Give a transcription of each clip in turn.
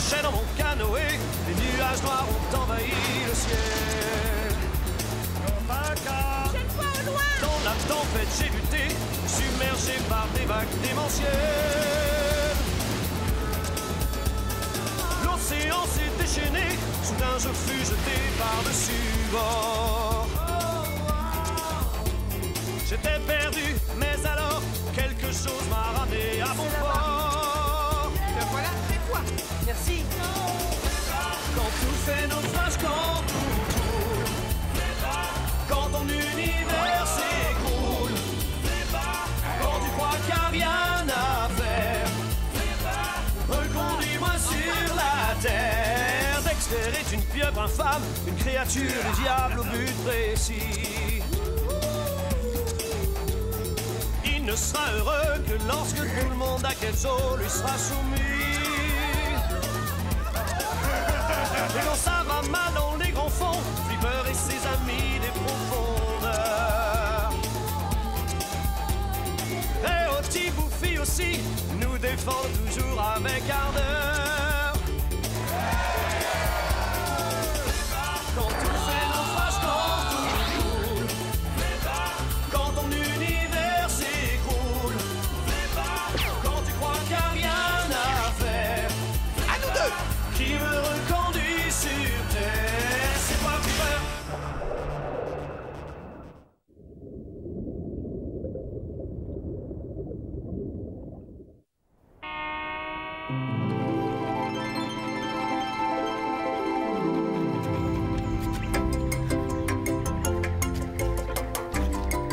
marchais dans mon canoë, les nuages noirs ont envahi le ciel. Comme un cas, dans la tempête j'ai lutté, submergé par des vagues démentielles. L'océan s'est déchaîné, soudain je fus jeté par-dessus bord. J'étais perdu, mais alors quelque chose m'a ramené à bon port. Le voilà, c'est toi. Merci. Quand tout fait naufrage, quand tout coule, quand ton univers s'écroule, quand tu crois qu'il n'y a rien à faire, reconduis-moi sur la terre. Dexter est une pieuvre infâme, une créature du diable au but précis. Il ne sera heureux que lorsque tout le monde à Quetzal lui sera soumis. Et quand ça va mal dans les grands fonds, Flipper et ses amis des profondeurs. Et Oti Bouffi aussi nous défendent toujours avec ardeur. Quand tout fait naufrage, quand tout coule, quand ton univers s'écroule, quand tu crois qu'il n'y a rien à faire, À nous deux. qui me reconduit sur terre, c'est pas Flipper.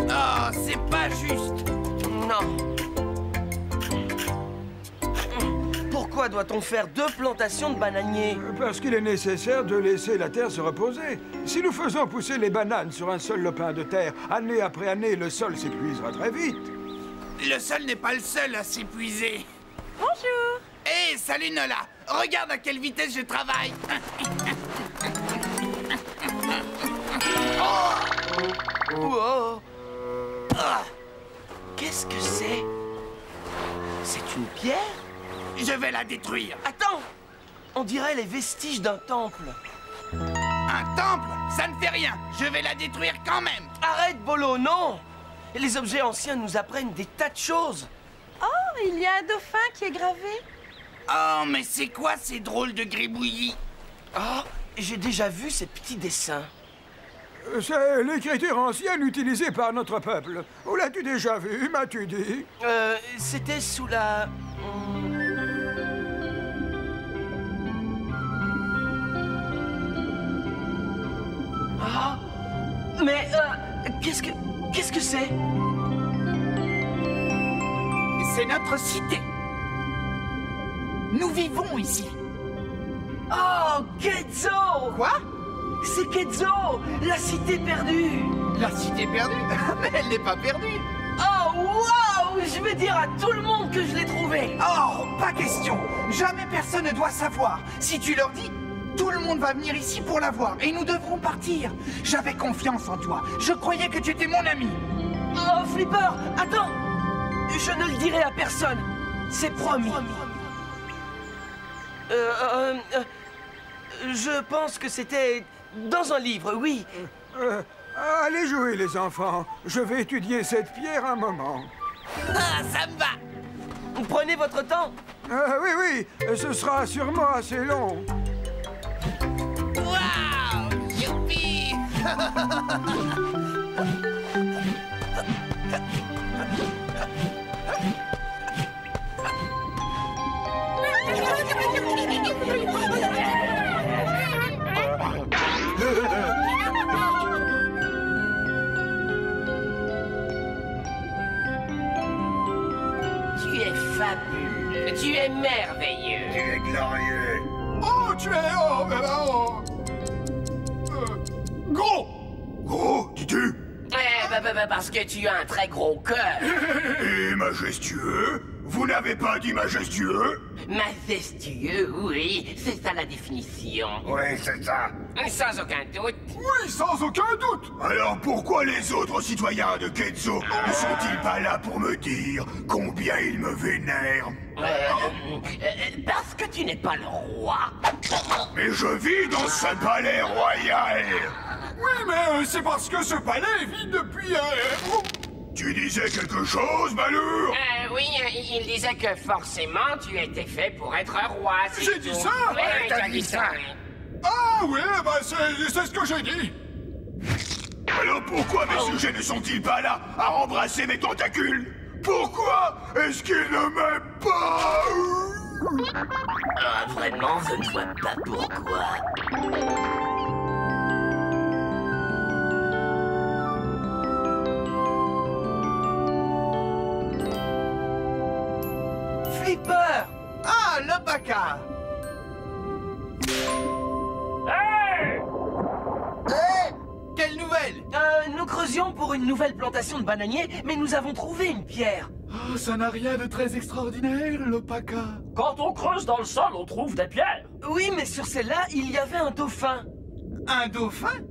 Oh, c'est pas juste. Non. Pourquoi doit-on faire 2 plantations de bananiers? Parce qu'il est nécessaire de laisser la terre se reposer. Si nous faisons pousser les bananes sur un seul lopin de terre, année après année, le sol s'épuisera très vite. Le sol n'est pas le seul à s'épuiser. Bonjour. Hé, salut Nola. Regarde à quelle vitesse je travaille. Wow. Ah. Qu'est-ce que c'est? C'est une pierre? Je vais la détruire. Attends! On dirait les vestiges d'un temple. Un temple? Ça ne fait rien. Je vais la détruire quand même. Arrête, Bolo, non! Les objets anciens nous apprennent des tas de choses. Oh, il y a un dauphin qui est gravé. Oh, mais c'est quoi ces drôles de gribouillis? Ah, j'ai déjà vu ces petits dessins. C'est l'écriture ancienne utilisée par notre peuple. Où l'as-tu déjà vu, m'as-tu dit? C'était sous la... Ah! Mais, qu'est-ce que c'est? C'est notre cité. Nous vivons ici. Oh, Quetzal! Quoi? C'est Quetzal, la cité perdue! La cité perdue? Mais elle n'est pas perdue. Oh, waouh! Je vais dire à tout le monde que je l'ai trouvée! Oh, pas question. Jamais personne ne doit savoir. Si tu leur dis, tout le monde va venir ici pour la voir et nous devrons partir. J'avais confiance en toi. Je croyais que tu étais mon ami. Oh, Flipper, attends! Je ne le dirai à personne. C'est promis. Je pense que c'était dans un livre, oui. Allez jouer, les enfants. Je vais étudier cette pierre un moment. Ah, ça me va. Prenez votre temps. Oui, oui, ce sera sûrement assez long. Waouh! Youpi! Tu es fabuleux, tu es merveilleux. Tu es glorieux. Oh, tu es... gros. Gros, dis-tu? Parce que tu as un très gros cœur. Et majestueux? Vous n'avez pas dit majestueux? Majestueux, oui, c'est ça la définition. Oui, c'est ça. Sans aucun doute. Oui, sans aucun doute. Alors pourquoi les autres citoyens de Ketzo ne sont-ils pas là pour me dire combien ils me vénèrent? Parce que tu n'es pas le roi. Mais je vis dans ce palais royal. Oui, mais c'est parce que ce palais est vide depuis... Tu disais quelque chose, Balur? Oui, il disait que forcément tu étais fait pour être roi. J'ai dit ça? Oui, t'as dit ça. Ah oui, bah c'est ce que j'ai dit. Alors pourquoi mes sujets ne sont-ils pas là à embrasser mes tentacules? Pourquoi est-ce qu'ils ne m'aiment pas? Ah, vraiment, je ne vois pas pourquoi. Flipper! Ah, le bacard! Quelle nouvelle? Nous creusions pour une nouvelle plantation de bananiers, mais nous avons trouvé une pierre. Oh, ça n'a rien de très extraordinaire, l'Opaka. Quand on creuse dans le sol, on trouve des pierres. Oui, mais sur celle-là, il y avait un dauphin. Un dauphin?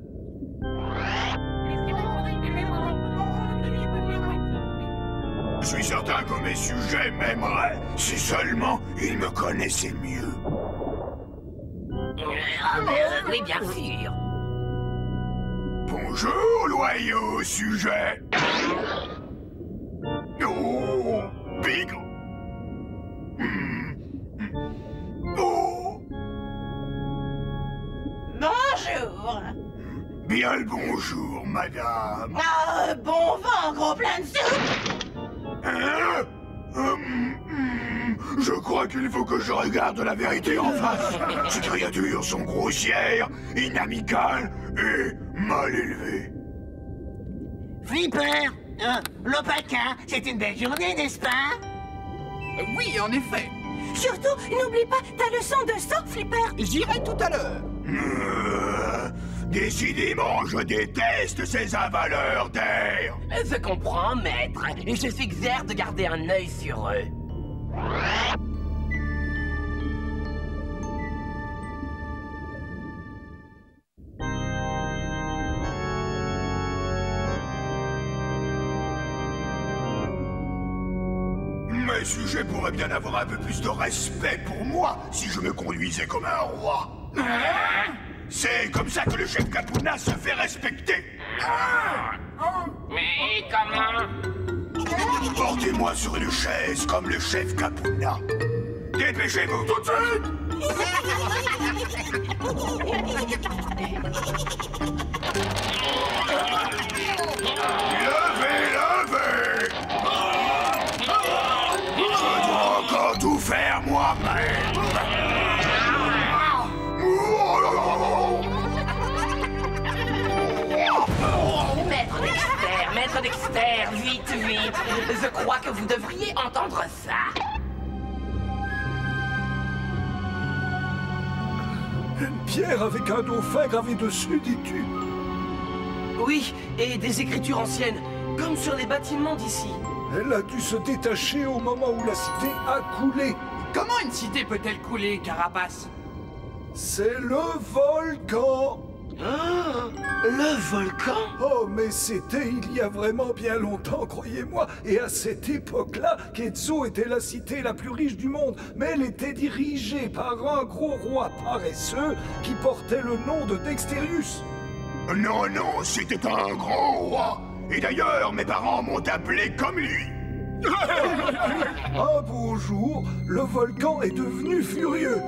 Je suis certain que mes sujets m'aimeraient si seulement ils me connaissaient mieux. Oui, bien sûr. Bonjour, loyaux sujets. Oh, bigre. Oh, Bonjour. bien le bonjour, madame. Ah, bon vent, gros plein de soupe. Hein? Je crois qu'il faut que je regarde la vérité en face. Ces créatures sont grossières, inamicales et mal élevées. Flipper, l'Opaka, c'est une belle journée, n'est-ce pas? Oui, en effet. Surtout, n'oublie pas ta leçon de saut, Flipper. J'irai tout à l'heure. Décidément, je déteste ces avaleurs d'air. Je comprends, maître. Et je suggère de garder un œil sur eux. Mes sujets pourraient bien avoir un peu plus de respect pour moi si je me conduisais comme un roi. C'est comme ça que le chef Capuna se fait respecter. Mais comment? Portez-moi sur une chaise comme le chef Capuna. Dépêchez-vous tout de suite. Levez. Je dois encore tout faire moi-même. Maître Dexter, vite. Je crois que vous devriez entendre ça. Une pierre avec un dauphin gravé dessus, dis-tu? Oui, et des écritures anciennes, comme sur les bâtiments d'ici. Elle a dû se détacher au moment où la cité a coulé. Comment une cité peut-elle couler, Carapace? C'est le volcan. Le volcan? Oh, mais c'était il y a vraiment bien longtemps, croyez-moi. Et à cette époque-là, Ketzo était la cité la plus riche du monde. Mais elle était dirigée par un gros roi paresseux qui portait le nom de Dexterius. Non, c'était un grand roi. Et d'ailleurs, mes parents m'ont appelé comme lui. Un beau jour, le volcan est devenu furieux.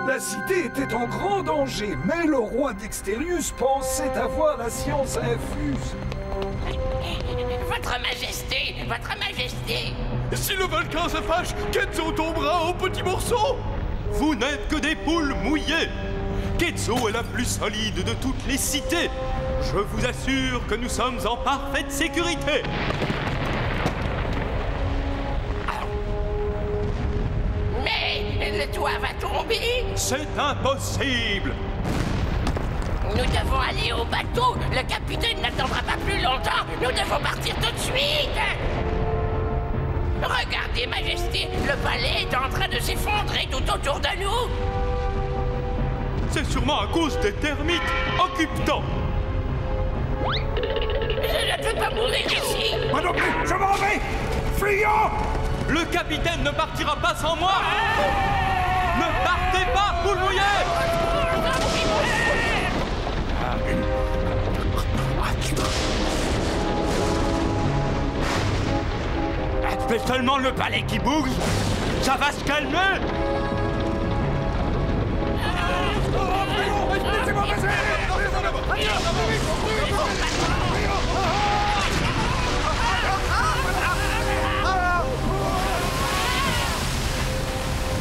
La cité était en grand danger, mais le roi Dexterius pensait avoir la science infuse. Votre Majesté! Si le volcan se fâche, Ketzo tombera en petits morceaux. Vous n'êtes que des poules mouillées. Ketzo est la plus solide de toutes les cités. Je vous assure que nous sommes en parfaite sécurité. Mais le toit va tomber. C'est impossible. Nous devons aller au bateau. Le capitaine n'attendra pas plus longtemps. Nous devons partir tout de suite. Regardez, Majesté, le palais est en train de s'effondrer tout autour de nous. C'est sûrement à cause des termites. Occupe-t'en. Je ne peux pas mourir ici. Moi non plus, je m'en vais. Fuyons. Le capitaine ne partira pas sans moi. Ne partez pas, boule mouillée. C'est seulement le palais qui bouge. Ça va se calmer.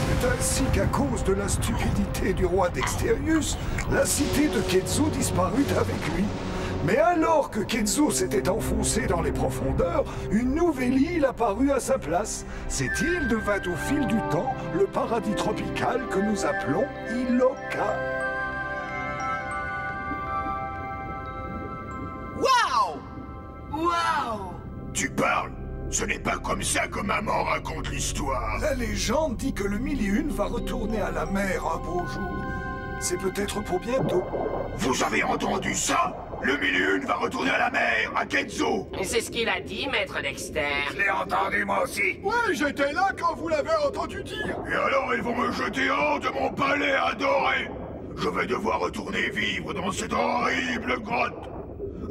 C'est ainsi qu'à cause de la stupidité du roi Dexterius, la cité de Kenzo disparut avec lui. Mais alors que Kenzo s'était enfoncé dans les profondeurs, une nouvelle île apparut à sa place. Cette île devint au fil du temps le paradis tropical que nous appelons Iloka. Waouh! Tu parles? Ce n'est pas comme ça que maman raconte l'histoire. La légende dit que le Mille et Une va retourner à la mer un beau jour. C'est peut-être pour bientôt. Vous avez entendu ça? Le Mille et Une va retourner à la mer, à Kenzo. C'est ce qu'il a dit, maître Dexter. Je l'ai entendu moi aussi. Oui, j'étais là quand vous l'avez entendu dire. Et alors ils vont me jeter hors de mon palais adoré. Je vais devoir retourner vivre dans cette horrible grotte.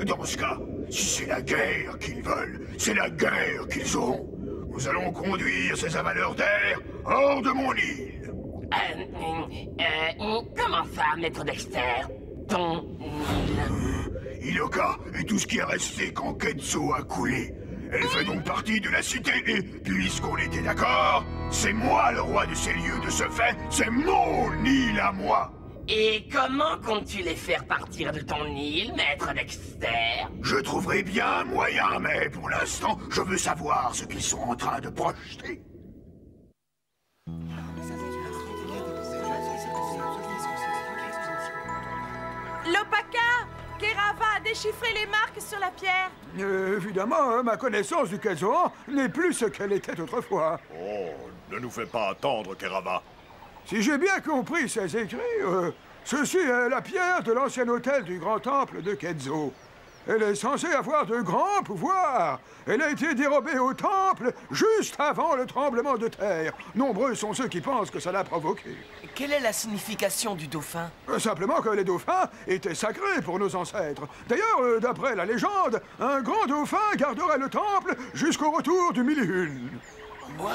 Dans ce cas, si c'est la guerre qu'ils veulent, c'est la guerre qu'ils auront. Nous allons conduire ces avaleurs d'air hors de mon île. Comment ça, maître Dexter? Ton île? Iloka est tout ce qui est resté quand Kenzo a coulé. Elle fait donc partie de la cité et, puisqu'on était d'accord, c'est moi le roi de ces lieux. De ce fait, c'est mon île à moi. Et comment comptes-tu les faire partir de ton île, maître Dexter? Je trouverai bien un moyen, mais pour l'instant, je veux savoir ce qu'ils sont en train de projeter. Lopaka! Kerava a déchiffré les marques sur la pierre. Évidemment, ma connaissance du Kazoan n'est plus ce qu'elle était autrefois. Oh, ne nous fais pas attendre, Kerava. Si j'ai bien compris ces écrits, ceci est la pierre de l'ancien hôtel du grand temple de Kenzo. Elle est censée avoir de grands pouvoirs. Elle a été dérobée au temple juste avant le tremblement de terre. Nombreux sont ceux qui pensent que ça l'a provoqué. Quelle est la signification du dauphin? Simplement que les dauphins étaient sacrés pour nos ancêtres. D'ailleurs, d'après la légende, un grand dauphin garderait le temple jusqu'au retour du Mille et Une. Wow.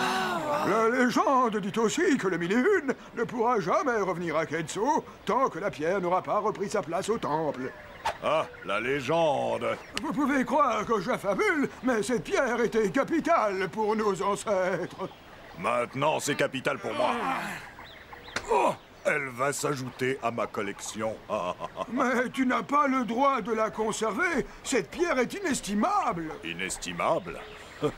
La légende dit aussi que le Mille et Une ne pourra jamais revenir à Kenzo tant que la pierre n'aura pas repris sa place au temple. Ah, la légende. Vous pouvez croire que j'affabule, mais cette pierre était capitale pour nos ancêtres. Maintenant, c'est capital pour moi. Oh, elle va s'ajouter à ma collection. Mais tu n'as pas le droit de la conserver. Cette pierre est inestimable. Inestimable?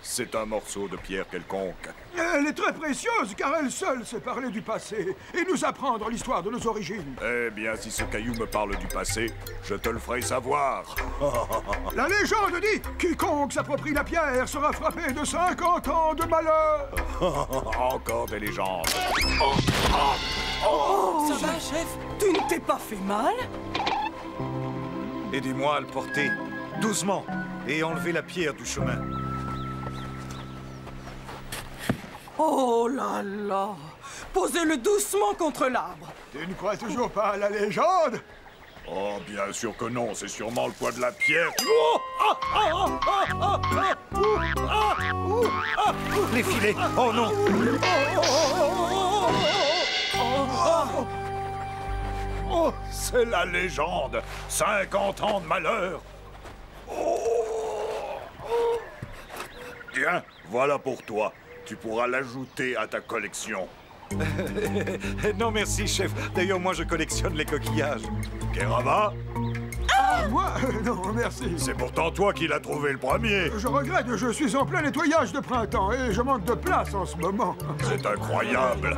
C'est un morceau de pierre quelconque. Elle est très précieuse car elle seule sait parler du passé et nous apprendre l'histoire de nos origines. Eh bien, si ce caillou me parle du passé, je te le ferai savoir. La légende dit « Quiconque s'approprie la pierre sera frappé de 50 ans de malheur !» Encore des légendes. Oh, ça va, chef? Tu ne t'es pas fait mal? Aidez-moi à le porter, doucement, et enlevez la pierre du chemin. Oh là là! Posez-le doucement contre l'arbre. Tu ne crois toujours pas à la légende? Oh, bien sûr que non, c'est sûrement le poids de la pierre. Les filets! Oh non! Oh, c'est la légende. 50 ans de malheur. Tiens, voilà pour toi. Tu pourras l'ajouter à ta collection. Non merci, chef. D'ailleurs, moi, je collectionne les coquillages. Kerava? Moi? Non, merci. C'est pourtant toi qui l'as trouvé le premier. Je regrette, je suis en plein nettoyage de printemps et je manque de place en ce moment. C'est incroyable.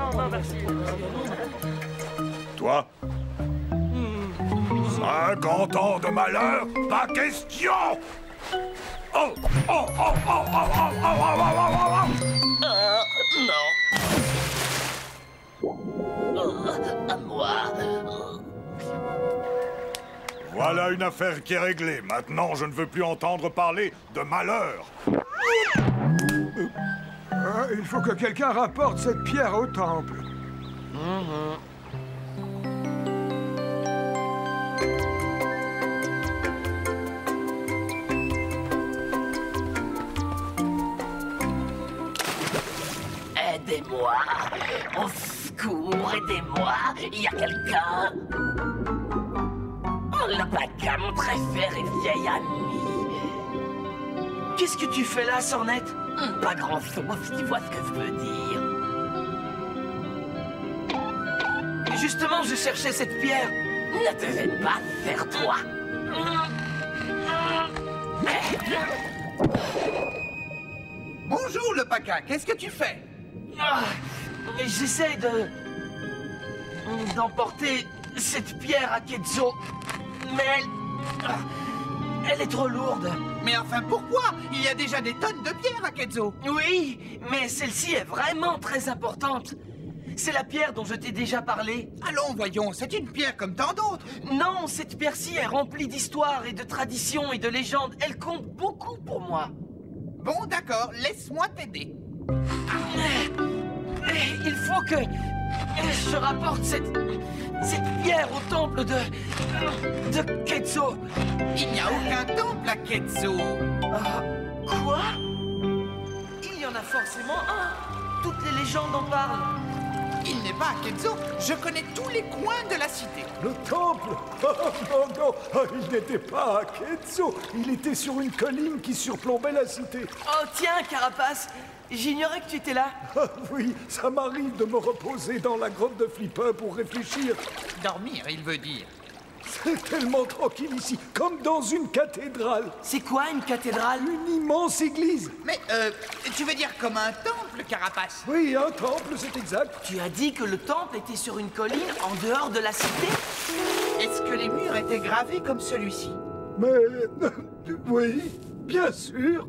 Toi? 50 ans de malheur? Pas question! Oh! Oh! Oh! Oh! Oh! Oh! Oh! Oh! Oh! Oh! Voilà une affaire qui est réglée. Maintenant, je ne veux plus entendre parler de malheur. Il faut que quelqu'un rapporte cette pierre au temple. Aidez-moi. Au secours, aidez-moi. Il y a quelqu'un. Oh, l'Opaka, mon très cher et vieil ami. Qu'est-ce que tu fais là, Sornette? Pas grand-chose, tu vois ce que je veux dire. Justement, je cherchais cette pierre. Ne te gêne pas, serre-toi. Bonjour, l'Opaka, qu'est-ce que tu fais? J'essaie d'emporter cette pierre à Ketzo, mais elle est trop lourde. Mais enfin, pourquoi? Il y a déjà des tonnes de pierres à Ketzo. Oui, mais celle-ci est vraiment très importante. C'est la pierre dont je t'ai déjà parlé. Allons, voyons, c'est une pierre comme tant d'autres. Non, cette pierre-ci est remplie d'histoires et de traditions et de légendes. Elle compte beaucoup pour moi. Bon, d'accord, laisse-moi t'aider. Il faut que je rapporte cette pierre au temple de Ketzo. Il n'y a aucun temple à Ketzo. Quoi? Il y en a forcément un. Toutes les légendes en parlent. Il n'est pas à Ketzo. Je connais tous les coins de la cité. Le temple? Oh non, il n'était pas à Ketzo. Il était sur une colline qui surplombait la cité. Oh tiens, Carapace, j'ignorais que tu étais là. Oui, ça m'arrive de me reposer dans la grotte de Flipper pour réfléchir. Dormir, il veut dire. C'est tellement tranquille ici, comme dans une cathédrale. C'est quoi une cathédrale? Une immense église. Mais, tu veux dire comme un temple, Carapace? Oui, un temple, c'est exact. Tu as dit que le temple était sur une colline en dehors de la cité? Est-ce que les murs étaient gravés comme celui-ci? Mais... oui, bien sûr.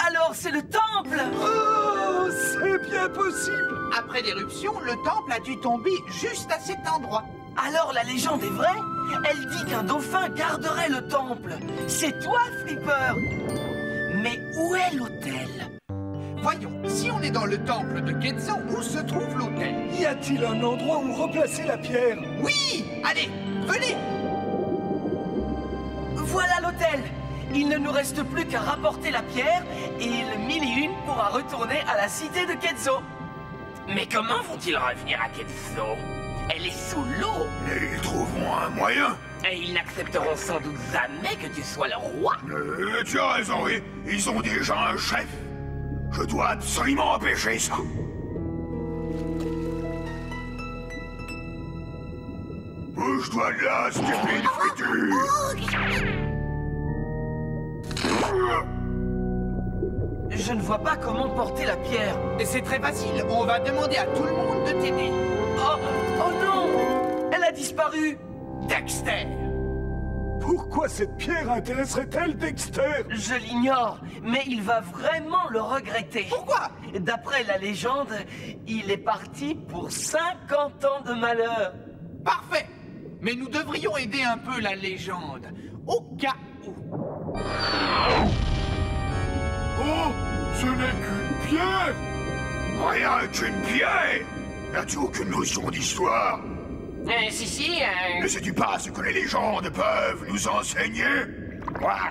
Alors c'est le temple! Oh, c'est bien possible. Après l'éruption, le temple a dû tomber juste à cet endroit. Alors la légende est vraie? Elle dit qu'un dauphin garderait le temple. C'est toi, Flipper! Mais où est l'autel? Voyons, si on est dans le temple de Ketzo, où se trouve l'autel? Y a-t-il un endroit où replacer la pierre? Oui! Allez, venez! Voilà l'autel! Il ne nous reste plus qu'à rapporter la pierre et le 1001 pourra retourner à la cité de Ketzo. Mais comment vont-ils revenir à Ketzo? Elle est sous l'eau. Ils trouveront un moyen. Et ils n'accepteront sans doute jamais que tu sois le roi. Tu as raison, oui. Ils ont déjà un chef. Je dois absolument empêcher ça. Bouge-toi de là, stupide friture. Je ne vois pas comment porter la pierre. C'est très facile, on va demander à tout le monde de t'aider. Oh non! Elle a disparu! Dexter! Pourquoi cette pierre intéresserait-elle Dexter? Je l'ignore, mais il va vraiment le regretter. Pourquoi? D'après la légende, il est parti pour 50 ans de malheur. Parfait! Mais nous devrions aider un peu la légende, au cas où. Oh! Ce n'est qu'une pierre! Rien qu'une pierre! N'as-tu aucune notion d'histoire? Si. Ne sais-tu pas ce que les légendes peuvent nous enseigner? Quoi?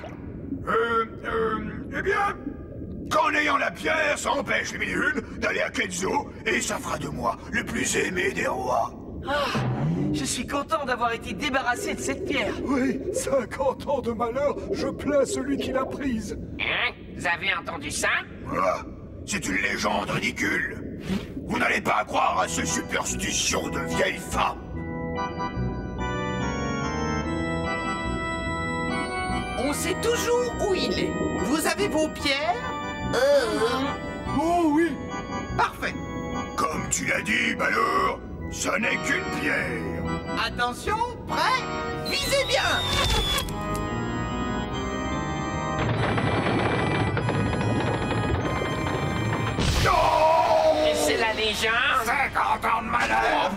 Eh bien, qu'en ayant la pierre, ça empêche les 1001 d'aller à Ketzo, et ça fera de moi le plus aimé des rois. Je suis content d'avoir été débarrassé de cette pierre. Oui, 50 ans de malheur, je plains celui qui l'a prise. Hein? Vous avez entendu ça? C'est une légende ridicule. Vous n'allez pas croire à ces superstitions de vieilles femmes. On sait toujours où il est. Vous avez vos pierres? Oh oui! Parfait. Comme tu l'as dit, Balor, ce n'est qu'une pierre. Attention, prêt? Visez bien! Non! C'est la légende. 50 ans de malheur.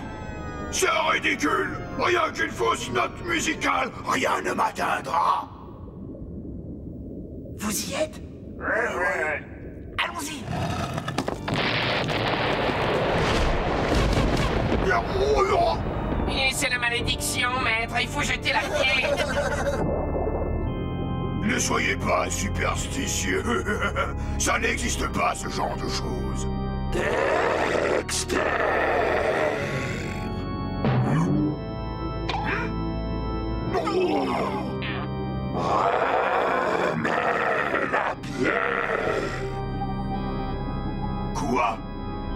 C'est ridicule! Rien qu'une fausse note musicale, rien ne m'atteindra! Vous y êtes? Ouais. Allons-y. Et c'est la malédiction, maître. Il faut jeter la pierre. Ne soyez pas superstitieux. Ça n'existe pas, ce genre de choses. Dexter! Remets la pierre. Quoi?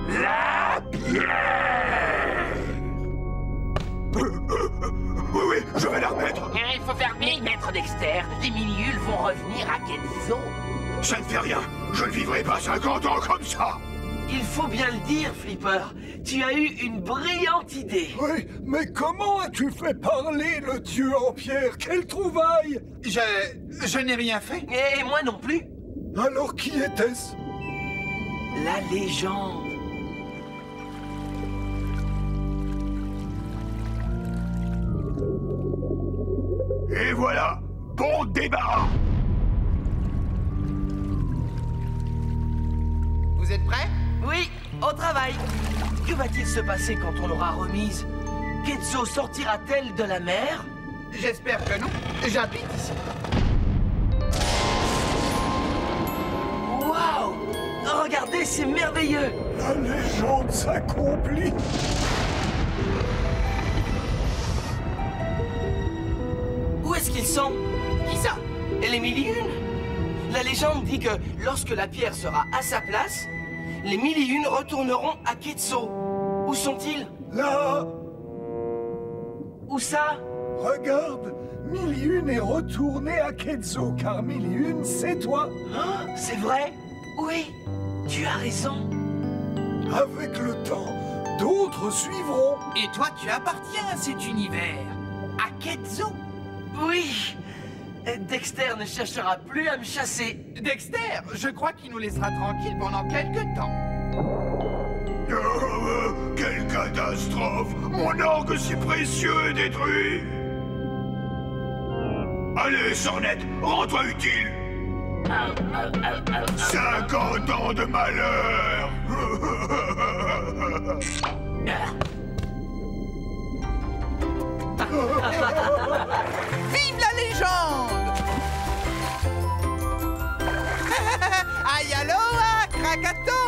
La pierre. Oui, je vais la remettre. Il faut faire vite, maître Dexter. Les Milihules vont revenir à Kenzo. Ça ne fait rien. Je ne vivrai pas 50 ans comme ça. Il faut bien le dire, Flipper. Tu as eu une brillante idée. Oui, mais comment as-tu fait parler le dieu en pierre? Quelle trouvaille! Je n'ai rien fait. Et moi non plus. Alors qui était-ce? La légende. Et voilà, bon débarras. Vous êtes prêts? Oui, au travail. Que va-t-il se passer quand on l'aura remise? Kenzo sortira-t-elle de la mer? J'espère que non. J'habite ici. Waouh! Regardez, c'est merveilleux! La légende s'accomplit. Où est-ce qu'ils sont? Qui ça? Les Mille et Une. La légende dit que lorsque la pierre sera à sa place, les Mille et Une retourneront à Ketso. Où sont-ils? Là, Où ça? regarde, Miliune est retourné à Kenzo, car Miliune, c'est toi. Hein? C'est vrai? Oui, tu as raison. Avec le temps, d'autres suivront. Et toi, tu appartiens à cet univers. À Ketzo. Oui. Dexter ne cherchera plus à me chasser. Dexter, je crois qu'il nous laissera tranquilles pendant quelques temps. Quelle catastrophe! Mon orgue si précieux est détruit! Allez, Sornette, rends-toi utile! 50 ans de malheur! Vive la légende! Aïe aloha, Krakato!